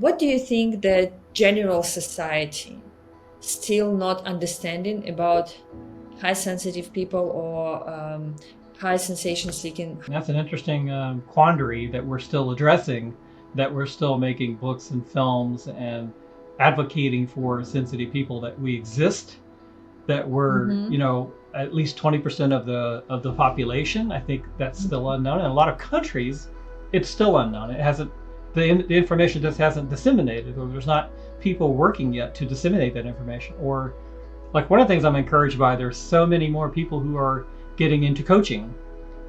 What do you think the general society still not understanding about high sensitive people or high sensation seeking? That's an interesting quandary that we're still addressing, that we're still making books and films and advocating for sensitive people, that we exist, that we're, at least 20% of the population. I think that's still unknown. In a lot of countries, it's still unknown. It hasn't, the information just hasn't disseminated, or there's not people working yet to disseminate that information. Or like one of the things I'm encouraged by, there's so many more people who are getting into coaching,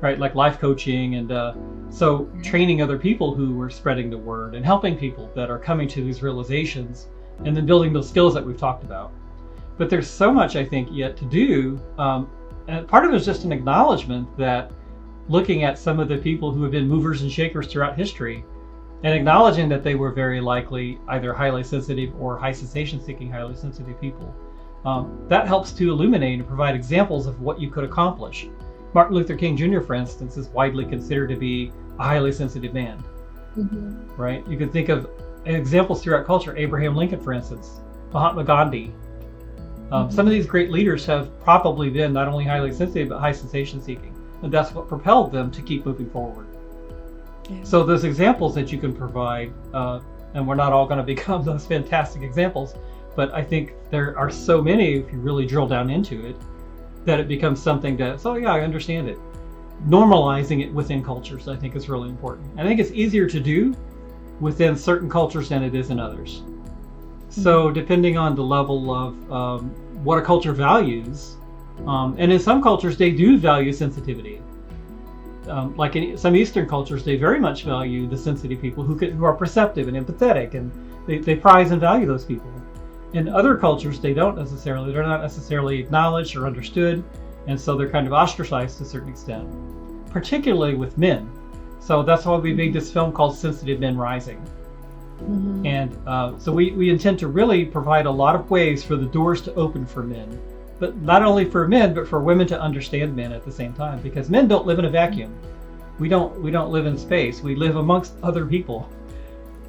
right? Like life coaching, and so training other people who are spreading the word and helping people that are coming to these realizations, and then building those skills that we've talked about. But there's so much, I think, yet to do. And part of it is just an acknowledgement that looking at some of the people who have been movers and shakers throughout history, and acknowledging that they were very likely either highly sensitive or high sensation seeking highly sensitive people, that helps to illuminate and provide examples of what you could accomplish. Martin Luther King Jr., for instance, is widely considered to be a highly sensitive man, right? You can think of examples throughout culture. Abraham Lincoln, for instance, Mahatma Gandhi. Some of these great leaders have probably been not only highly sensitive, but high sensation seeking. And that's what propelled them to keep moving forward. Yeah. So there's examples that you can provide, and we're not all going to become those fantastic examples, but I think there are so many, if you really drill down into it, that it becomes something that, so yeah, I understand it. Normalizing it within cultures, I think, is really important. I think it's easier to do within certain cultures than it is in others. So depending on the level of what a culture values, and in some cultures they do value sensitivity. Like in some Eastern cultures, they very much value the sensitive people who are perceptive and empathetic, and they prize and value those people. In other cultures, they're not necessarily acknowledged or understood, and so they're kind of ostracized to a certain extent, particularly with men. So that's why we made this film called Sensitive Men Rising. And so we intend to really provide a lot of ways for the doors to open for men, but not only for men, but for women to understand men at the same time, because men don't live in a vacuum. We don't live in space. We live amongst other people.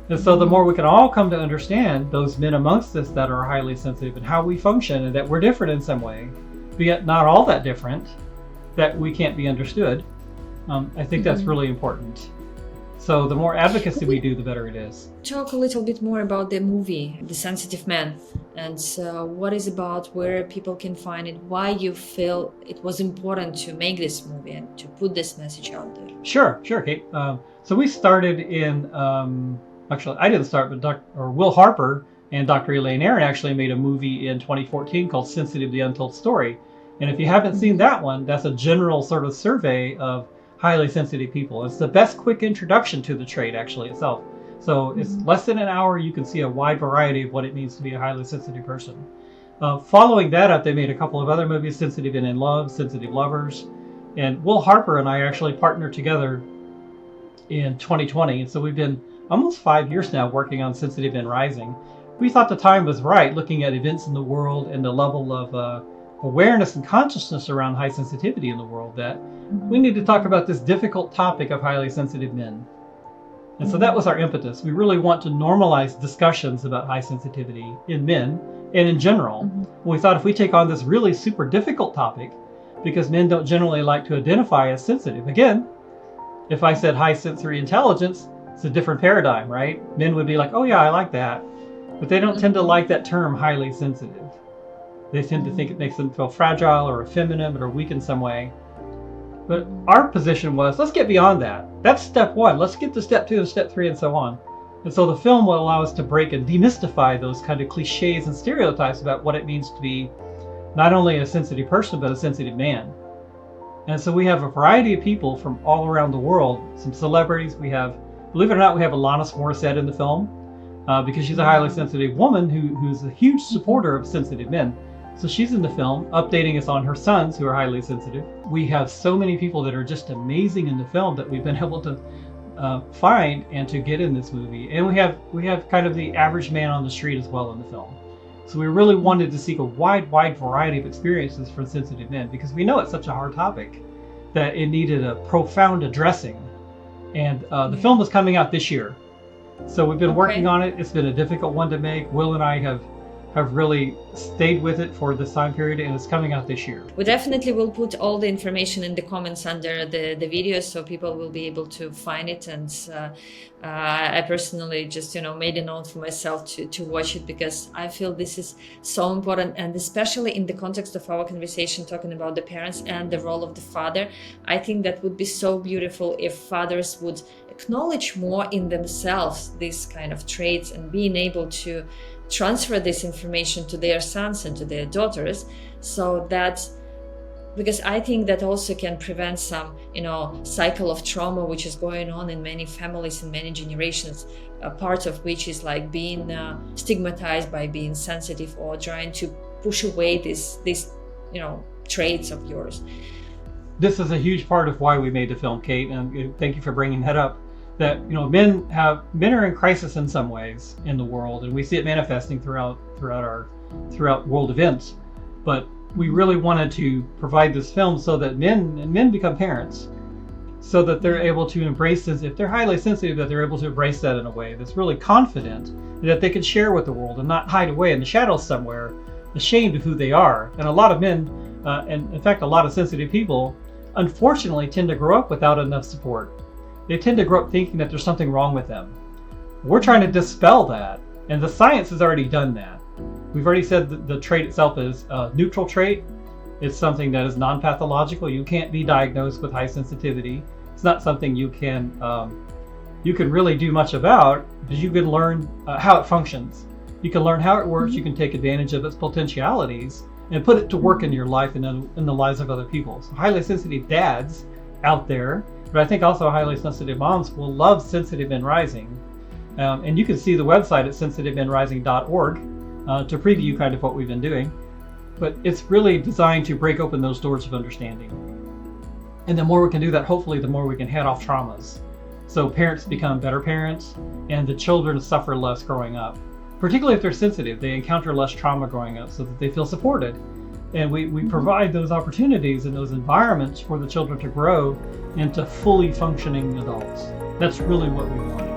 And so the more we can all come to understand those men amongst us that are highly sensitive and how we function, and that we're different in some way, but yet not all that different, that we can't be understood, I think that's really important. So the more advocacy we do, the better it is. Talk a little bit more about the movie, The Sensitive Man, and what is about, where people can find it, why you feel it was important to make this movie and to put this message out there. Sure, Kate. So we started in, actually I didn't start, but Will Harper and Dr. Elaine Aaron actually made a movie in 2014 called Sensitive: The Untold Story. And if you haven't seen that one, that's a general sort of survey of highly sensitive people. It's the best quick introduction to the trait actually itself. So it's less than an hour. You can see a wide variety of what it means to be a highly sensitive person. Following that up, they made a couple of other movies, Sensitive and in Love, Sensitive Lovers. And Will Harper and I actually partnered together in 2020. And so we've been almost 5 years now working on Sensitive and Rising. We thought the time was right, looking at events in the world and the level of awareness and consciousness around high sensitivity in the world, that we need to talk about this difficult topic of highly sensitive men. And so that was our impetus. We really want to normalize discussions about high sensitivity in men and in general. We thought if we take on this really super difficult topic, because men don't generally like to identify as sensitive. Again, if I said high sensory intelligence, it's a different paradigm, right? Men would be like, oh yeah, I like that. But they don't tend to like that term, highly sensitive. They tend to think it makes them feel fragile or effeminate or weak in some way. But our position was, let's get beyond that. That's step one. Let's get to step two and step three and so on. And so the film will allow us to break and demystify those kind of cliches and stereotypes about what it means to be not only a sensitive person, but a sensitive man. And so we have a variety of people from all around the world, some celebrities. We have, believe it or not, we have Alanis Morissette in the film because she's a highly sensitive woman who's a huge supporter of sensitive men. So she's in the film, updating us on her sons who are highly sensitive. We have so many people that are just amazing in the film that we've been able to find and to get in this movie. And we have kind of the average man on the street as well in the film. So we really wanted to seek a wide variety of experiences for sensitive men, because we know it's such a hard topic that it needed a profound addressing. And the film is coming out this year. So we've been working Okay. on it. It's been a difficult one to make. Will and I have really stayed with it for this time period, and it's coming out this year. We definitely will put all the information in the comments under the video, so people will be able to find it. And I personally just, made a note for myself to watch it, because I feel this is so important. And especially in the context of our conversation, talking about the parents and the role of the father, I think that would be so beautiful if fathers would acknowledge more in themselves these kind of traits, and being able to transfer this information to their sons and to their daughters, so that, because I think that also can prevent some cycle of trauma which is going on in many families and many generations, a part of which is like being stigmatized by being sensitive, or trying to push away these traits of yours. This is a huge part of why we made the film, Kate, and thank you for bringing that up. That men are in crisis in some ways in the world, and we see it manifesting throughout world events. But we really wanted to provide this film so that men become parents, so that they're able to embrace this. If they're highly sensitive, that they're able to embrace that in a way that's really confident, that they can share with the world and not hide away in the shadows somewhere, ashamed of who they are. And a lot of men, and in fact a lot of sensitive people, unfortunately tend to grow up without enough support. They tend to grow up thinking that there's something wrong with them. We're trying to dispel that, and the science has already done that. We've already said that the trait itself is a neutral trait. It's something that is non-pathological. You can't be diagnosed with high sensitivity. It's not something you can really do much about, but you can learn how it functions. You can learn how it works. You can take advantage of its potentialities and put it to work in your life and in the lives of other people. So highly sensitive dads out there, but I think also highly sensitive moms will love Sensitive Men Rising. And you can see the website at sensitivemenrising.org to preview kind of what we've been doing. But it's really designed to break open those doors of understanding. And the more we can do that, hopefully the more we can head off traumas. So parents become better parents, and the children suffer less growing up. Particularly if they're sensitive, they encounter less trauma growing up, so that they feel supported. And we provide those opportunities and those environments for the children to grow into fully functioning adults. That's really what we want.